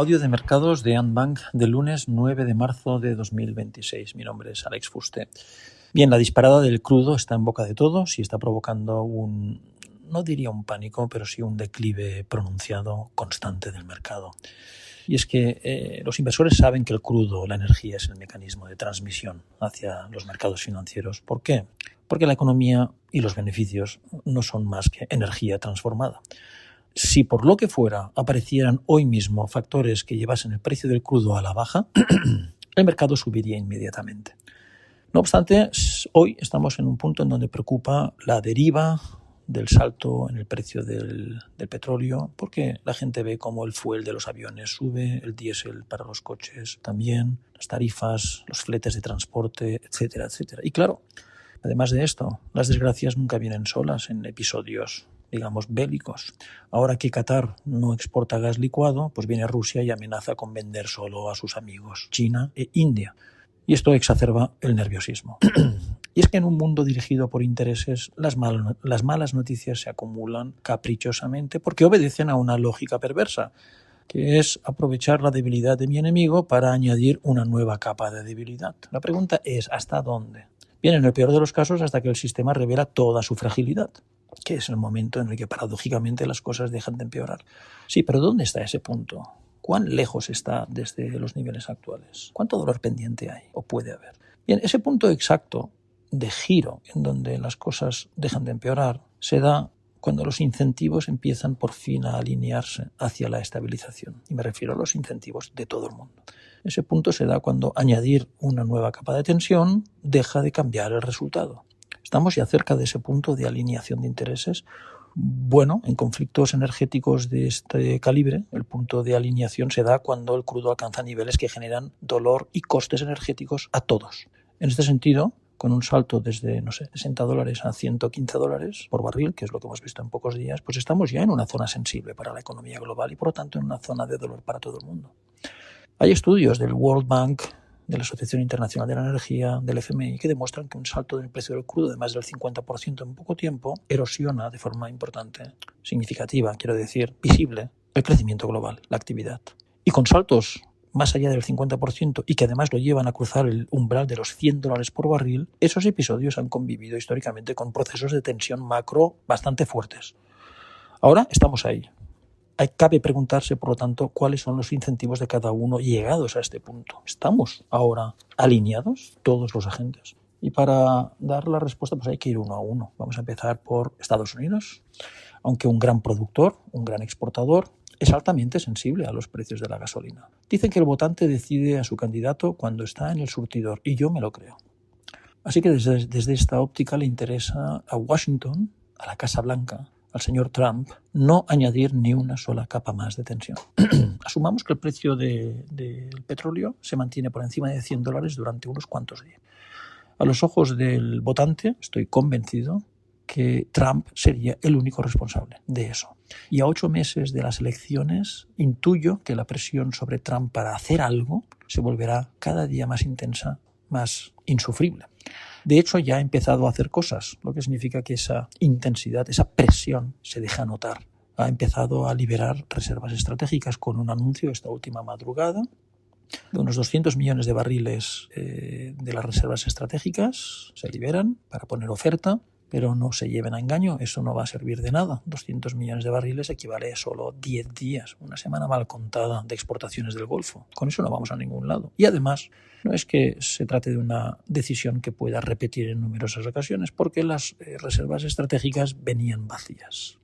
Audio de mercados de Andbank del lunes 9 de marzo de 2026. Mi nombre es Alex Fuste. Bien, la disparada del crudo está en boca de todos y está provocando no diría un pánico, pero sí un declive pronunciado constante del mercado. Y es que los inversores saben que el crudo, la energía, es el mecanismo de transmisión hacia los mercados financieros. ¿Por qué? Porque la economía y los beneficios no son más que energía transformada. Si por lo que fuera aparecieran hoy mismo factores que llevasen el precio del crudo a la baja, el mercado subiría inmediatamente. No obstante, hoy estamos en un punto en donde preocupa la deriva del salto en el precio del petróleo, porque la gente ve cómo el fuel de los aviones sube, el diésel para los coches también, las tarifas, los fletes de transporte, etcétera, etcétera. Y claro, además de esto, las desgracias nunca vienen solas en episodios, digamos, bélicos. Ahora que Qatar no exporta gas licuado, pues viene Rusia y amenaza con vender solo a sus amigos China e India. Y esto exacerba el nerviosismo. Y es que en un mundo dirigido por intereses, las malas noticias se acumulan caprichosamente porque obedecen a una lógica perversa, que es aprovechar la debilidad de mi enemigo para añadir una nueva capa de debilidad. La pregunta es, ¿hasta dónde? Bien, en el peor de los casos, hasta que el sistema revela toda su fragilidad, que es el momento en el que paradójicamente las cosas dejan de empeorar. Sí, pero ¿dónde está ese punto? ¿Cuán lejos está desde los niveles actuales? ¿Cuánto dolor pendiente hay o puede haber? Bien, ese punto exacto de giro en donde las cosas dejan de empeorar se da cuando los incentivos empiezan por fin a alinearse hacia la estabilización. Y me refiero a los incentivos de todo el mundo. Ese punto se da cuando añadir una nueva capa de tensión deja de cambiar el resultado. Estamos ya cerca de ese punto de alineación de intereses. Bueno, en conflictos energéticos de este calibre, el punto de alineación se da cuando el crudo alcanza niveles que generan dolor y costes energéticos a todos. En este sentido, con un salto desde, $60 a $115 por barril, que es lo que hemos visto en pocos días, pues estamos ya en una zona sensible para la economía global y, por lo tanto, en una zona de dolor para todo el mundo. Hay estudios del World Bank, de la Asociación Internacional de la Energía, del FMI, que demuestran que un salto del precio del crudo de más del 50% en poco tiempo erosiona de forma importante, significativa, quiero decir, visible, el crecimiento global, la actividad. Y con saltos más allá del 50% y que además lo llevan a cruzar el umbral de los $100 por barril, esos episodios han convivido históricamente con procesos de tensión macro bastante fuertes. Ahora estamos ahí. Cabe preguntarse, por lo tanto, cuáles son los incentivos de cada uno llegados a este punto. ¿Estamos ahora alineados todos los agentes? Y para dar la respuesta pues hay que ir uno a uno. Vamos a empezar por Estados Unidos. Aunque un gran productor, un gran exportador, es altamente sensible a los precios de la gasolina. Dicen que el votante decide a su candidato cuando está en el surtidor, y yo me lo creo. Así que desde esta óptica le interesa a Washington, a la Casa Blanca, al señor Trump, no añadir ni una sola capa más de tensión. Asumamos que el precio del petróleo se mantiene por encima de $100 durante unos cuantos días. A los ojos del votante, estoy convencido que Trump sería el único responsable de eso. Y a 8 meses de las elecciones, intuyo que la presión sobre Trump para hacer algo se volverá cada día más intensa, más insufrible. De hecho, ya ha empezado a hacer cosas, lo que significa que esa intensidad, esa presión se deja notar. Ha empezado a liberar reservas estratégicas con un anuncio esta última madrugada de unos 200 millones de barriles de las reservas estratégicas se liberan para poner oferta, pero no se lleven a engaño, eso no va a servir de nada. 200 millones de barriles equivale a solo 10 días, una semana mal contada de exportaciones del Golfo. Con eso no vamos a ningún lado. Y además, no es que se trate de una decisión que pueda repetir en numerosas ocasiones, porque las reservas estratégicas venían vacías.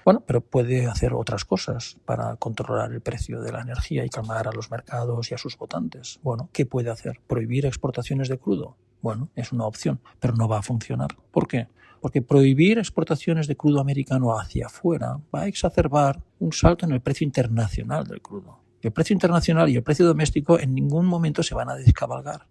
Bueno, pero puede hacer otras cosas para controlar el precio de la energía y calmar a los mercados y a sus votantes. Bueno, ¿qué puede hacer? ¿Prohibir exportaciones de crudo? Bueno, es una opción, pero no va a funcionar. ¿Por qué? Porque prohibir exportaciones de crudo americano hacia afuera va a exacerbar un salto en el precio internacional del crudo. El precio internacional y el precio doméstico en ningún momento se van a descabalgar.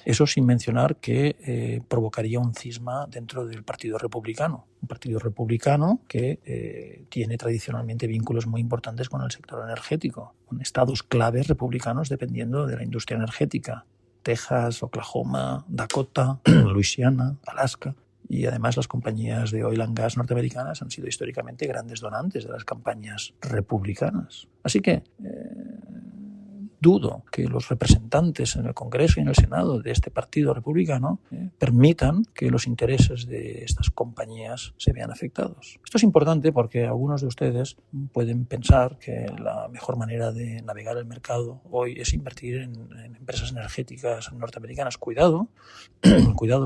Eso sin mencionar que provocaría un cisma dentro del Partido Republicano. Un Partido Republicano que tiene tradicionalmente vínculos muy importantes con el sector energético, con estados claves republicanos dependiendo de la industria energética. Texas, Oklahoma, Dakota, Luisiana, Alaska. Y además las compañías de oil and gas norteamericanas han sido históricamente grandes donantes de las campañas republicanas. Así que dudo que los representantes en el Congreso y en el Senado de este partido republicano permitan que los intereses de estas compañías se vean afectados. Esto es importante porque algunos de ustedes pueden pensar que la mejor manera de navegar el mercado hoy es invertir en empresas energéticas norteamericanas. Cuidado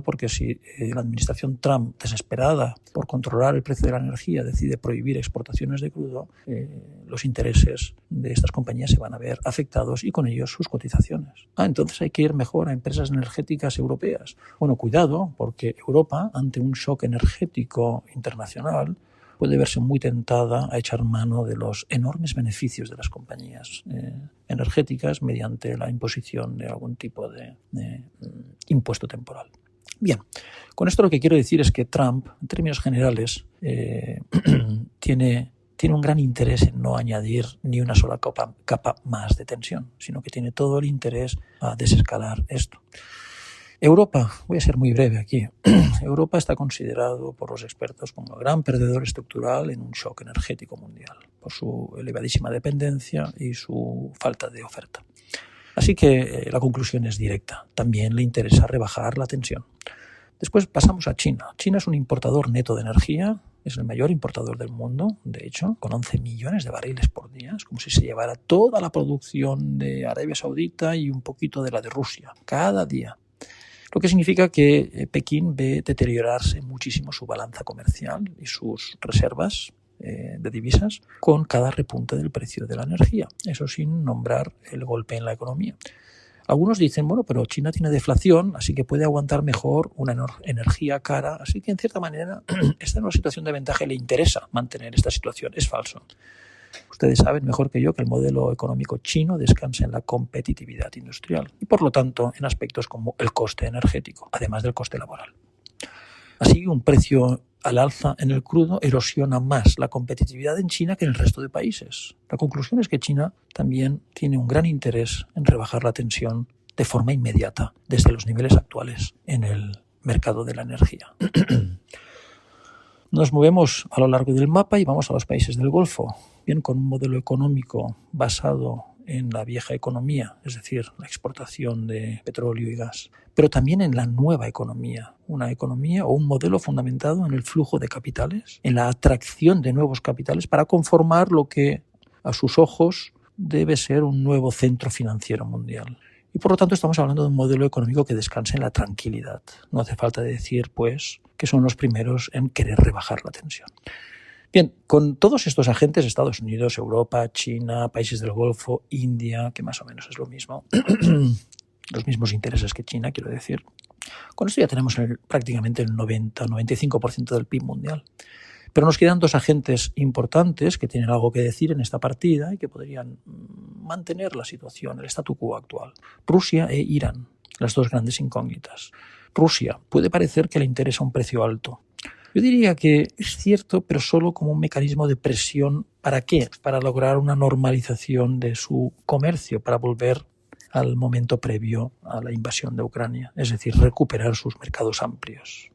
porque si la administración Trump, desesperada por controlar el precio de la energía, decide prohibir exportaciones de crudo, los intereses de estas compañías se van a ver afectados y con ellos sus cotizaciones. Entonces hay que ir mejor a empresas energéticas europeas. Bueno, cuidado, porque Europa, ante un shock energético internacional, puede verse muy tentada a echar mano de los enormes beneficios de las compañías energéticas mediante la imposición de algún tipo de impuesto temporal. Bien, con esto lo que quiero decir es que Trump, en términos generales, tiene un gran interés en no añadir ni una sola capa más de tensión, sino que tiene todo el interés a desescalar esto. Europa, voy a ser muy breve aquí, Europa está considerado por los expertos como el gran perdedor estructural en un shock energético mundial, por su elevadísima dependencia y su falta de oferta. Así que la conclusión es directa, también le interesa rebajar la tensión. Después pasamos a China. China es un importador neto de energía, es el mayor importador del mundo, de hecho, con 11 millones de barriles por día. Es como si se llevara toda la producción de Arabia Saudita y un poquito de la de Rusia, cada día. Lo que significa que Pekín ve deteriorarse muchísimo su balanza comercial y sus reservas de divisas con cada repunte del precio de la energía. Eso sin nombrar el golpe en la economía. Algunos dicen, bueno, pero China tiene deflación, así que puede aguantar mejor una energía cara, así que en cierta manera está en una situación de ventaja y le interesa mantener esta situación. Es falso. Ustedes saben mejor que yo que el modelo económico chino descansa en la competitividad industrial y por lo tanto en aspectos como el coste energético, además del coste laboral. Así, un precio al alza en el crudo erosiona más la competitividad en China que en el resto de países. La conclusión es que China también tiene un gran interés en rebajar la tensión de forma inmediata desde los niveles actuales en el mercado de la energía. Nos movemos a lo largo del mapa y vamos a los países del Golfo, bien con un modelo económico basado en la vieja economía, es decir, la exportación de petróleo y gas, pero también en la nueva economía, una economía o un modelo fundamentado en el flujo de capitales, en la atracción de nuevos capitales para conformar lo que a sus ojos debe ser un nuevo centro financiero mundial. Y por lo tanto estamos hablando de un modelo económico que descansa en la tranquilidad. No hace falta decir, pues, que son los primeros en querer rebajar la tensión. Bien, con todos estos agentes, Estados Unidos, Europa, China, países del Golfo, India, que más o menos es lo mismo, los mismos intereses que China, quiero decir, con esto ya tenemos prácticamente el 90-95% del PIB mundial. Pero nos quedan dos agentes importantes que tienen algo que decir en esta partida y que podrían mantener la situación, el statu quo actual. Rusia e Irán, las dos grandes incógnitas. Rusia, puede parecer que le interesa un precio alto. Yo diría que es cierto, pero solo como un mecanismo de presión. ¿Para qué? Para lograr una normalización de su comercio, para volver al momento previo a la invasión de Ucrania, es decir, recuperar sus mercados amplios.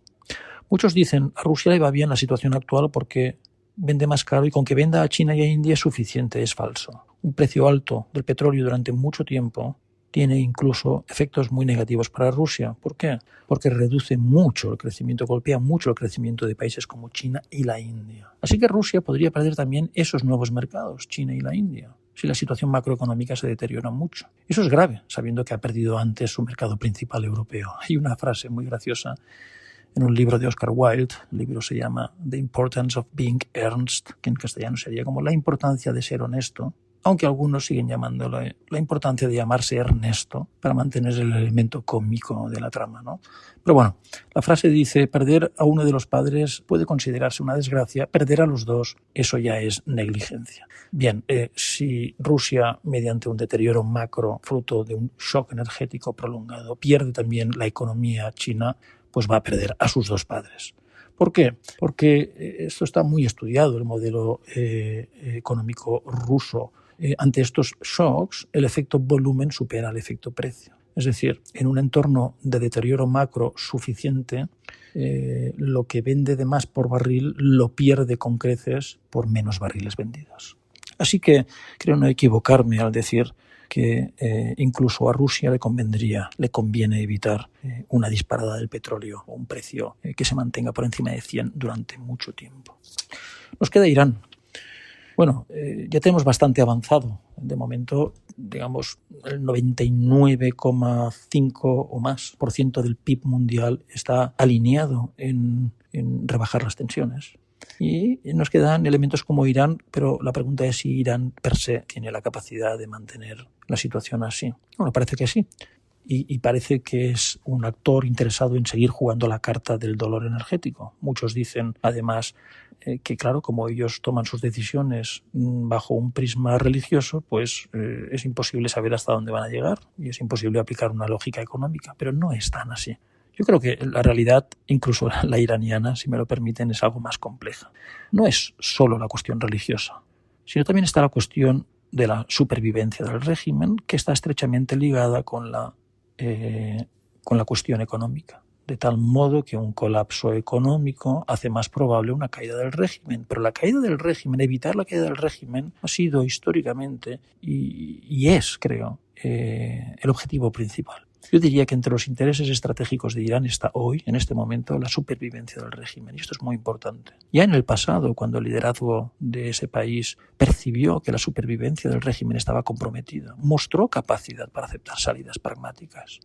Muchos dicen, a Rusia le va bien la situación actual porque vende más caro y con que venda a China y a India es suficiente. Es falso. Un precio alto del petróleo durante mucho tiempo tiene incluso efectos muy negativos para Rusia. ¿Por qué? Porque reduce mucho el crecimiento, golpea mucho el crecimiento de países como China y la India. Así que Rusia podría perder también esos nuevos mercados, China y la India, si la situación macroeconómica se deteriora mucho. Eso es grave, sabiendo que ha perdido antes su mercado principal europeo. Hay una frase muy graciosa en un libro de Oscar Wilde, el libro se llama The Importance of Being Earnest, que en castellano sería como la importancia de ser honesto, aunque algunos siguen llamándolo la importancia de llamarse Ernesto para mantener el elemento cómico de la trama, ¿no? Pero bueno, la frase dice, perder a uno de los padres puede considerarse una desgracia, perder a los dos, eso ya es negligencia. Bien, si Rusia, mediante un deterioro macro, fruto de un shock energético prolongado, pierde también la economía china, pues va a perder a sus dos padres. ¿Por qué? Porque esto está muy estudiado, el modelo económico ruso. Ante estos shocks, el efecto volumen supera el efecto precio. Es decir, en un entorno de deterioro macro suficiente, lo que vende de más por barril lo pierde con creces por menos barriles vendidos. Así que creo no equivocarme al decir que incluso a Rusia le conviene evitar una disparada del petróleo o un precio que se mantenga por encima de 100 durante mucho tiempo. Nos queda Irán. Bueno, ya tenemos bastante avanzado. De momento, digamos, el 99,5 o más por ciento del PIB mundial está alineado en rebajar las tensiones. Y nos quedan elementos como Irán, pero la pregunta es si Irán per se tiene la capacidad de mantener la situación así. Bueno, parece que sí. Y parece que es un actor interesado en seguir jugando la carta del dolor energético. Muchos dicen, además, que claro, como ellos toman sus decisiones bajo un prisma religioso, pues es imposible saber hasta dónde van a llegar y es imposible aplicar una lógica económica. Pero no es tan así. Yo creo que la realidad, incluso la iraniana, si me lo permiten, es algo más compleja. No es solo la cuestión religiosa, sino también está la cuestión de la supervivencia del régimen, que está estrechamente ligada con la cuestión económica, de tal modo que un colapso económico hace más probable una caída del régimen. Pero la caída del régimen, evitar la caída del régimen, ha sido históricamente y es, creo, el objetivo principal. Yo diría que entre los intereses estratégicos de Irán está hoy, en este momento, la supervivencia del régimen. Y esto es muy importante. Ya en el pasado, cuando el liderazgo de ese país percibió que la supervivencia del régimen estaba comprometida, mostró capacidad para aceptar salidas pragmáticas,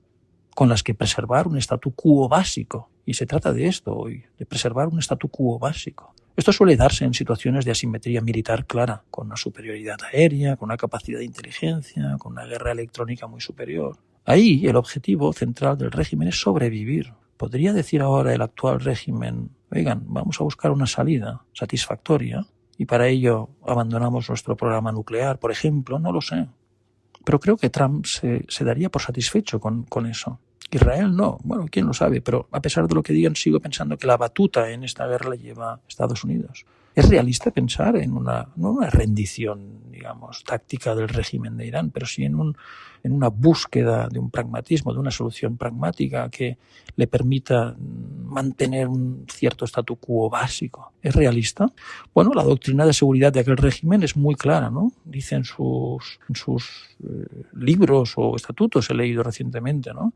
con las que preservar un statu quo básico. Y se trata de esto hoy, de preservar un statu quo básico. Esto suele darse en situaciones de asimetría militar clara, con una superioridad aérea, con una capacidad de inteligencia, con una guerra electrónica muy superior. Ahí el objetivo central del régimen es sobrevivir. ¿Podría decir ahora el actual régimen, oigan, vamos a buscar una salida satisfactoria y para ello abandonamos nuestro programa nuclear, por ejemplo? No lo sé. Pero creo que Trump se daría por satisfecho con eso. Israel no, bueno, quién lo sabe, pero a pesar de lo que digan, sigo pensando que la batuta en esta guerra la lleva Estados Unidos. ¿Es realista pensar en no una rendición, digamos, táctica del régimen de Irán, pero sí en una búsqueda de un pragmatismo, de una solución pragmática que le permita mantener un cierto statu quo básico? ¿Es realista? Bueno, la doctrina de seguridad de aquel régimen es muy clara, ¿no? Dice en sus libros o estatutos, he leído recientemente, ¿no?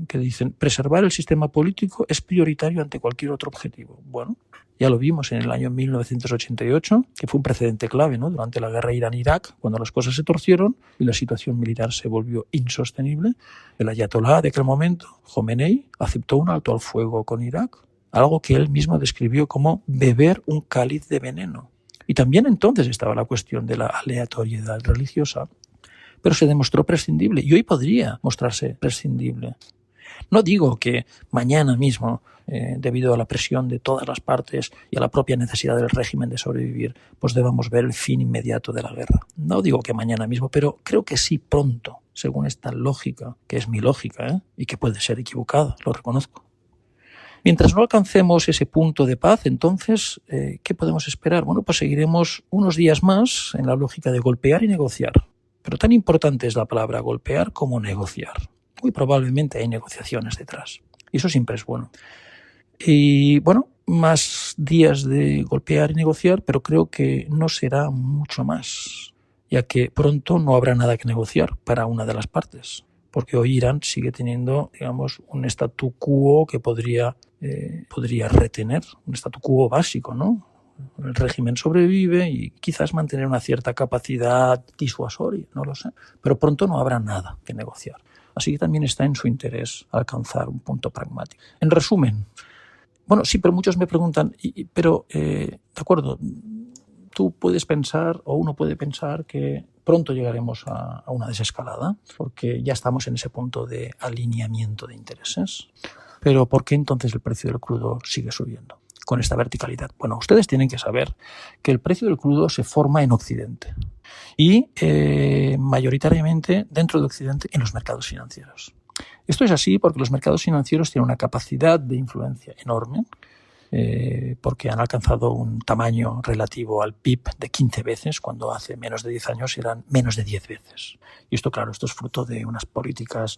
Que dicen, preservar el sistema político es prioritario ante cualquier otro objetivo. Bueno, ya lo vimos en el año 1988, que fue un precedente clave, ¿no? Durante la guerra Irán-Irak, cuando las cosas se torcieron y la situación militar se volvió insostenible. El ayatolá de aquel momento, Jomenei, aceptó un alto al fuego con Irak, algo que él mismo describió como beber un cáliz de veneno. Y también entonces estaba la cuestión de la aleatoriedad religiosa, pero se demostró prescindible y hoy podría mostrarse prescindible. No digo que mañana mismo, debido a la presión de todas las partes y a la propia necesidad del régimen de sobrevivir, pues debamos ver el fin inmediato de la guerra. No digo que mañana mismo, pero creo que sí pronto, según esta lógica, que es mi lógica, y que puede ser equivocada, lo reconozco. Mientras no alcancemos ese punto de paz, entonces, ¿qué podemos esperar? Bueno, pues seguiremos unos días más en la lógica de golpear y negociar. Pero tan importante es la palabra golpear como negociar. Muy probablemente hay negociaciones detrás. Y eso siempre es bueno. Y bueno, más días de golpear y negociar, pero creo que no será mucho más, ya que pronto no habrá nada que negociar para una de las partes. Porque hoy Irán sigue teniendo, digamos, un statu quo que podría retener, un statu quo básico, ¿no? El régimen sobrevive y quizás mantener una cierta capacidad disuasoria, no lo sé. Pero pronto no habrá nada que negociar. Así que también está en su interés alcanzar un punto pragmático. En resumen, bueno, sí, pero muchos me preguntan, de acuerdo, tú puedes pensar o uno puede pensar que pronto llegaremos a una desescalada porque ya estamos en ese punto de alineamiento de intereses. Pero ¿por qué entonces el precio del crudo sigue subiendo con esta verticalidad? Bueno, ustedes tienen que saber que el precio del crudo se forma en Occidente y mayoritariamente dentro de Occidente en los mercados financieros. Esto es así porque los mercados financieros tienen una capacidad de influencia enorme porque han alcanzado un tamaño relativo al PIB de 15 veces, cuando hace menos de 10 años eran menos de 10 veces. Y esto, claro, esto es fruto de unas políticas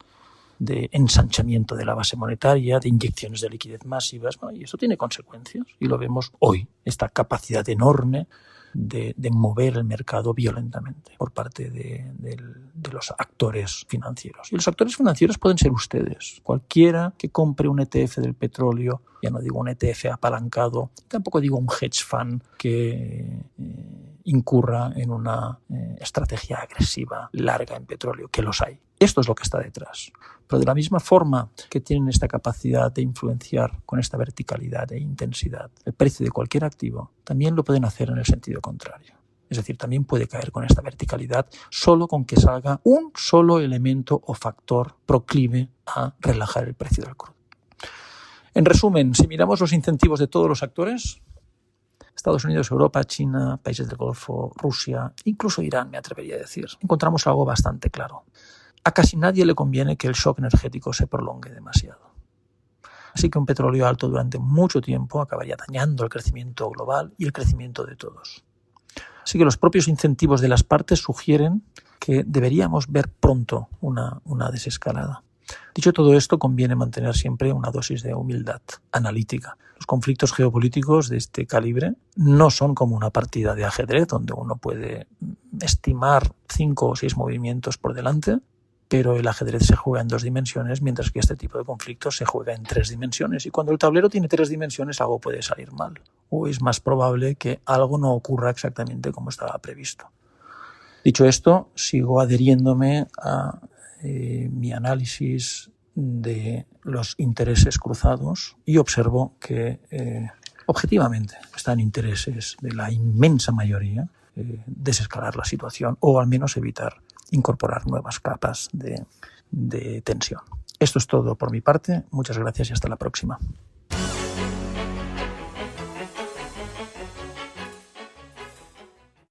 de ensanchamiento de la base monetaria, de inyecciones de liquidez masivas. Bueno, y eso tiene consecuencias y lo vemos hoy, esta capacidad enorme de mover el mercado violentamente por parte de los actores financieros. Y los actores financieros pueden ser ustedes. Cualquiera que compre un ETF del petróleo, ya no digo un ETF apalancado, tampoco digo un hedge fund que incurra en una estrategia agresiva larga en petróleo, que los hay. Esto es lo que está detrás. Pero de la misma forma que tienen esta capacidad de influenciar con esta verticalidad e intensidad el precio de cualquier activo, también lo pueden hacer en el sentido contrario. Es decir, también puede caer con esta verticalidad solo con que salga un solo elemento o factor proclive a relajar el precio del crudo. En resumen, si miramos los incentivos de todos los actores, Estados Unidos, Europa, China, países del Golfo, Rusia, incluso Irán, me atrevería a decir, encontramos algo bastante claro. A casi nadie le conviene que el shock energético se prolongue demasiado. Así que un petróleo alto durante mucho tiempo acabaría dañando el crecimiento global y el crecimiento de todos. Así que los propios incentivos de las partes sugieren que deberíamos ver pronto una desescalada. Dicho todo esto, conviene mantener siempre una dosis de humildad analítica. Los conflictos geopolíticos de este calibre no son como una partida de ajedrez donde uno puede estimar 5 o 6 movimientos por delante, pero el ajedrez se juega en 2 dimensiones, mientras que este tipo de conflictos se juega en 3 dimensiones. Y cuando el tablero tiene 3 dimensiones, algo puede salir mal. O es más probable que algo no ocurra exactamente como estaba previsto. Dicho esto, sigo adhiriéndome a mi análisis de los intereses cruzados y observo que objetivamente están intereses de la inmensa mayoría desescalar la situación o al menos evitar incorporar nuevas capas de tensión. Esto es todo por mi parte. Muchas gracias y hasta la próxima.